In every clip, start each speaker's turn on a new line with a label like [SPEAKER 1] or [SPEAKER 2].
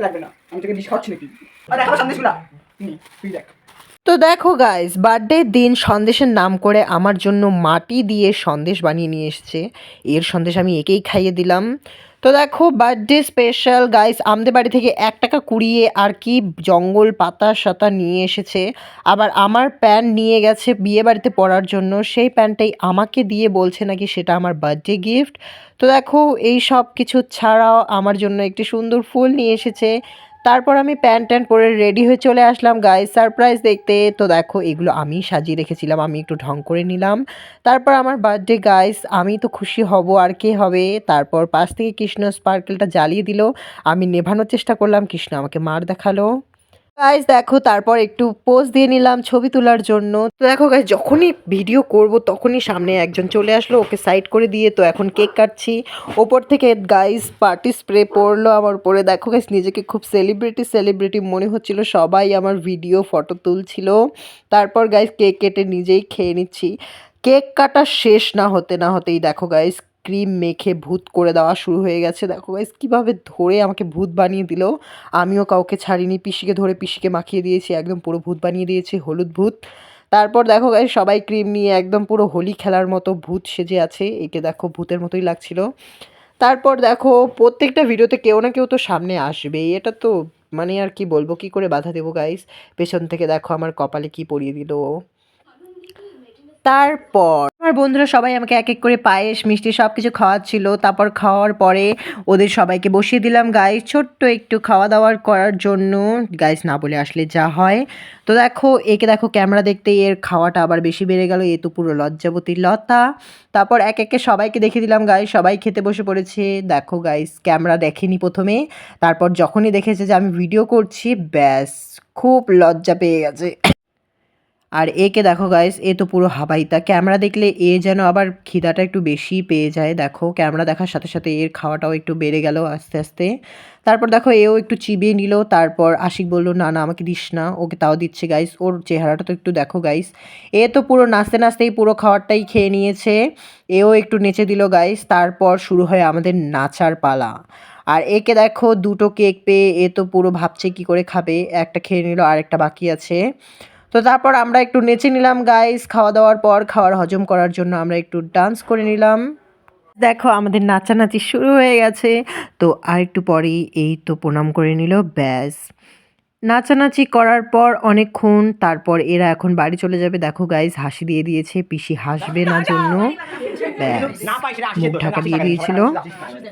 [SPEAKER 1] লাগবে না, আমি তোকে বিষ খাওয়াচ্ছি নাকি? আর দেখো সন্দেশগুলা, তুই দেখ।
[SPEAKER 2] তো দেখো গাইস, বার্থডের দিন সন্দেশের নাম করে আমার জন্য মাটি দিয়ে সন্দেশ বানিয়ে নিয়ে এসছে। এর সন্দেশ আমি একেই খাইয়ে দিলাম। তো দেখো বার্থডে স্পেশাল গাইস, আমাদের বাড়ি থেকে 1 টাকা কুড়িয়ে আর কি জঙ্গল পাতা সাতা নিয়ে এসেছে। আবার আমার প্যান্ট নিয়ে গেছে বিয়ে বাড়িতে পরার জন্য, সেই প্যান্টটাই আমাকে দিয়ে বলছে নাকি সেটা আমার বার্থডে গিফট। তো দেখো এই সব কিছু ছাড়াও আমার জন্য একটি সুন্দর ফুল নিয়ে এসেছে। তারপর আমি প্যান্ট ট্যান্ট পরে রেডি হয়ে চলে আসলাম গাইস সারপ্রাইজ দেখতে। তো দেখো এগুলো আমি সাজিয়ে রেখেছিলাম, আমি একটু ঢং করে নিলাম। তারপর আমার বার্থডে গাইস, আমি তো খুশি হব আর কে হবে। তারপর পাশ থেকে কৃষ্ণ স্পার্কেলটা জ্বালিয়ে দিল, আমি নেভানোর চেষ্টা করলাম, কৃষ্ণ আমাকে মার দেখালো। গাইস দেখো তারপর একটু পোজ দিয়ে নিলাম ছবি তোলার জন্য। তো দেখো গাইস, যখনই ভিডিও করব তখনই সামনে একজন চলে আসলো, ওকে সাইড করে দিয়ে তো এখন কেক কাটছি। ওপর থেকে গাইস পার্টি স্প্রে পড়লো আমার উপরে। দেখো গাইস, নিজেকে খুব সেলিব্রিটি মনে হচ্ছিল, সবাই আমার ভিডিও ফটো তুলছিল। তারপর গাইস কেক কেটে নিজেই খেয়ে নিচ্ছি। কেক কাটা শেষ না হতেই দেখো গাইস ক্রিম মেখে ভূত করে দেওয়া শুরু হয়ে গেছে। দেখো গাইস কীভাবে ধরে আমাকে ভূত বানিয়ে দিল। আমিও কাউকে ছাড়িনি, পিসিকে ধরে পিসিকে মাখিয়ে দিয়েছি, একদম পুরো ভূত বানিয়ে দিয়েছি, হলুদ ভূত। তারপর দেখো গাইস সবাই ক্রিম নিয়ে একদম পুরো হোলি খেলার মতো ভূত সেজে আছে। একে দেখো ভূতের মতোই লাগছিল। তারপর দেখো প্রত্যেকটা ভিডিওতে কেউ না কেউ তো সামনে আসবেই, এটা তো মানে আর কি বলবো, কি করে বাধা দেবো গাইস। পেছন থেকে দেখো আমার কপালে কি পরিয়ে দিল। তারপর আমার বন্ধুরা সবাই আমাকে এক এক করে পায়েস মিষ্টি সব কিছু খাওয়াচ্ছিল। তারপর খাওয়ার পরে ওদের সবাইকে বসিয়ে দিলাম গাইস ছোট্ট একটু খাওয়া দাওয়ার করার জন্য। গাইস না বলে আসলে যা হয়। তো দেখো একে দেখো ক্যামেরা দেখতে এর খাওয়াটা আবার বেশি বেড়ে গেল, এ তো পুরো লজ্জাবতী লতা। তারপর এক একে সবাইকে দেখিয়ে দিলাম গাইস, সবাই খেতে বসে পড়েছে। দেখো গাইস ক্যামেরা দেখেনি প্রথমে, তারপর যখনই দেখেছে যে আমি ভিডিও করছি ব্যাস খুব লজ্জা পেয়ে গেছে। আর একে দেখো গাইস, এ তো পুরো হাবাইতা, ক্যামেরা দেখলে এ যেন আবার খিদাটা একটু বেশিই পেয়ে যায়। দেখো ক্যামেরা দেখার সাথে সাথে এর খাওয়াটাও একটু বেড়ে গেল আস্তে আস্তে। তারপর দেখো এও একটু চিবিয়ে নিল। তারপর আশিক বললো না না আমাকে দিস না, ওকে তাও দিচ্ছে গাইস। ওর চেহারাটা তো একটু দেখো গাইস, এ তো পুরো নাচতে নাচতেই পুরো খাবারটাই খেয়ে নিয়েছে। এও একটু নেচে দিল গাইস। তারপর শুরু হয় আমাদের নাচার পালা। আর একে দেখো দুটো কেক পেয়ে এ তো পুরো ভাবছে কি করে খাবে, একটা খেয়ে নিল আর একটা বাকি আছে। তো তারপর আমরা একটু নেচে নিলাম গাইস। খাওয়া দাওয়ার পর খাওয়ার হজম করার জন্য আমরা একটু ডান্স করে নিলাম। দেখো আমাদের নাচানাচি শুরু হয়ে গেছে। তো আর একটু পরেই এই তো প্রণাম করে নিল ব্যাস। নাচানাচি করার পর অনেকক্ষণ তারপর এরা এখন বাড়ি চলে যাবে। দেখো গাইস হাসি দিয়ে দিয়েছে, পিসি হাসবে না জন্য ব্যাস মুখ ঢাকা দিয়ে দিয়েছিল।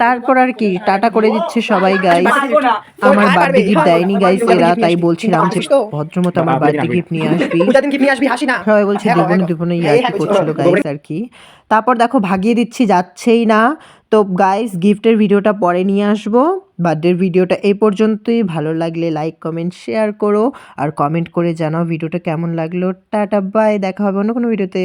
[SPEAKER 2] তারপর আর কি টাটা করে দিচ্ছে সবাই গাইস। আমার বার্থডে গিফট দেয়নি গাইস এরা, তাই বলছিলাম যে ভদ্রমতো আমার বার্থডে গিফট নিয়ে আসবি। সবাই বলছে দেবো না ইয়ার্কি করছিল গাইস আর কি। তারপর দেখো ভাগিয়ে দিচ্ছি, যাচ্ছেই না। তো গাইস গিফটের ভিডিওটা পরে নিয়ে আসবো। বার্থডের ভিডিওটা এই পর্যন্তই, ভালো লাগলে লাইক কমেন্ট শেয়ার করো আর কমেন্ট করে জানাও ভিডিওটা কেমন লাগলো। টাটা বাই, দেখা হবে অন্য কোনো ভিডিওতে।